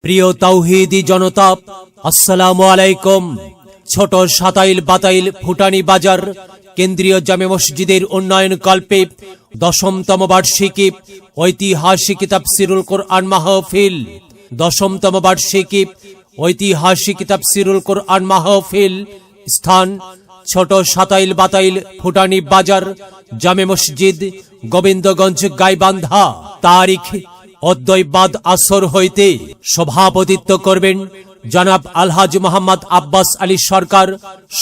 প্রিয় তাওহীদি জনতা, আসসালামু আলাইকুম। ছোট সাতাইল বাতাইল ফুটানি বাজার কেন্দ্রীয় জামে মসজিদের উন্নয়ন কল্পে 10তম বার্ষিকী ঐতিহাসিক তাফসীরুল কোরআন মাহফিল। 10তম বার্ষিকী ঐতিহাসিক তাফসীরুল কোরআন মাহফিল। স্থান ছোট সাতাইল বাতাইল ফুটানি বাজার, জামে মসজিদ, গোবিন্দগঞ্জ, গাইবান্ধা। তারিখ অদ্বৈ বাদ আসর হইতে। সভাপতিত্ব করবেন জনাব আলহাজ মোহাম্মদ আব্বাস আলী সরকার,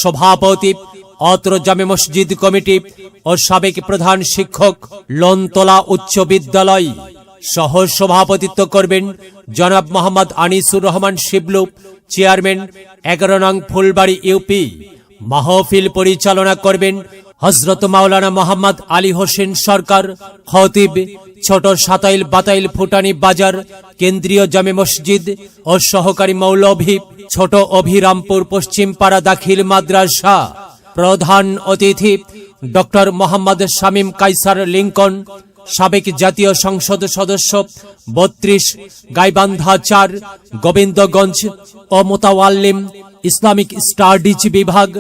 সভাপতি অত্র জামে মসজিদ কমিটি ও সাবেক প্রধান শিক্ষক, লনতলা উচ্চ বিদ্যালয়। সহ সভাপতিত্ব করবেন জনাব মোহাম্মদ আনিসুর রহমান শিবলু, চেয়ারম্যান 11 নং ফুলবাড়ি ইউপি। মাহফিল পরিচালনা করবেন হযরত মাওলানা মোহাম্মদ আলী হোসেন সরকার, খতিব, ছোট সাতাইল বাতাইল ফুটানি বাজার কেন্দ্রীয় জামে মসজিদ ও সহকারী মৌলভী, ছোট অভিরামপুর পশ্চিম পাড়া দাখিল মাদ্রাসা। প্রধান অতিথি ডক্টর মোহাম্মদ শামীম কাইসার লিংকন, সাবেক জাতীয় সংসদ সদস্য 32, গাইবান্ধা 4, গোবিন্দগঞ্জ ও মোতাওয়াল্লিম, ইসলামিক স্টাডিজ বিভাগ,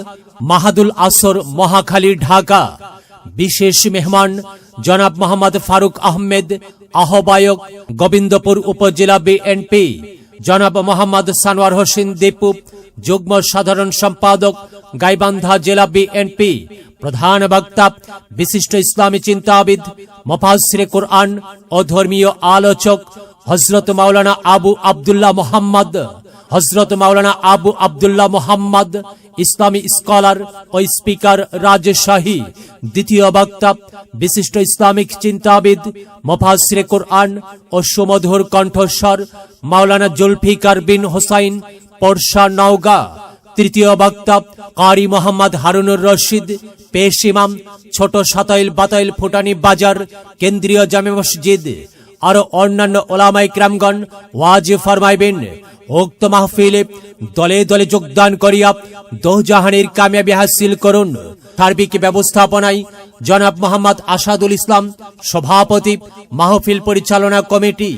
মাহাদুল আসর, মহাখালী, ঢাকা। বিশেষ মেহমান জনাব মোহাম্মদ ফারুক আহমেদ, আহ্বায়ক, গোবিন্দপুর উপজেলা বিএনপি। জনাব মোহাম্মদ সানোয়ার হোসেন দীপু, যুগ্ম সাধারণ সম্পাদক, গাইবান্ধা জেলা বিএনপি। প্রধান বক্তা বিশিষ্ট ইসলামী চিন্তাবিদ, মুফাসসিরে কোরআন ও ধর্মীয় আলোচক হযরত মাওলানা আবু আব্দুল্লাহ মোহাম্মদ, হযরত মাওলানা আবু আব্দুল্লাহ মোহাম্মদ, ইসলামী স্কলার ও স্পিকার রাজশাহী। দ্বিতীয় বক্তা বিশিষ্ট ইসলামিক চিন্তাবিদ, মুফাসসিরে কোরআন ও সুমধুর কণ্ঠস্বর মাওলানা জুলফিকার বিন হোসাইন, পরশা, নওগাঁ। তৃতীয় বক্তা কারি মোহাম্মদ হারুনুর রশিদ, পেশ ইমাম, ছোট সাতাইল বাতাইল ফুটানি বাজার কেন্দ্রীয় জামে মসজিদ। আরো অন্যান্য ওলামায়ে কিরামগণ ওয়াজ ফরমাইবেন। উক্ত মাহফিলে দলে দলে যোগদান করিয়া দোজাহানের কামিয়াবি হাসিল করুন। সার্বিক ব্যবস্থাপনায় জনাব মোহাম্মদ আসাদুল ইসলাম, সভাপতি, মাহফিল পরিচালনা কমিটি।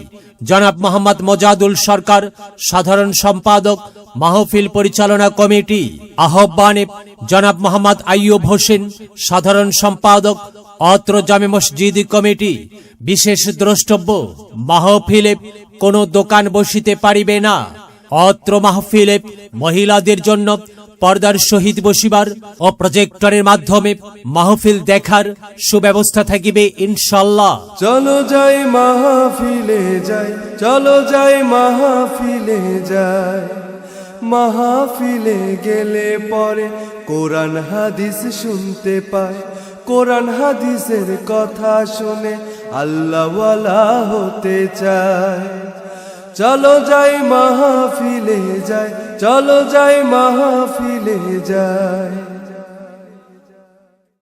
জনাব মোহাম্মদ মোজাদুল সরকার, সাধারণ সম্পাদক, মাহফিল পরিচালনা কমিটি। আহ্বানে জনাব মোহাম্মদ আইয়ুব হোসেন, সাধারণ সম্পাদক, অত্র জামে মসজিদ কমিটি। বিশেষ দ্রষ্টব্য, মাহফিলে কোনো দোকান বসিতে পারিবে না। অত্র মাহফিলে মহিলাদের জন্য পর্দার সহিত বসিবার ও প্রজেক্টরের মাধ্যমে মাহফিল দেখার সুব্যবস্থা থাকিবে ইনশাআল্লাহ। চলো যাই মাহফিলে যাই, চলো যাই মাহফিলে যাই। মাহফিলে গেলে পরে কোরআন হাদিস শুনতে পায়, কোরআন হাদিসের কথা শুনে আল্লাহওয়ালা হতে চায়। চলো যাই মাহফিলে যাই, চলো যাই মাহফিলে যাই।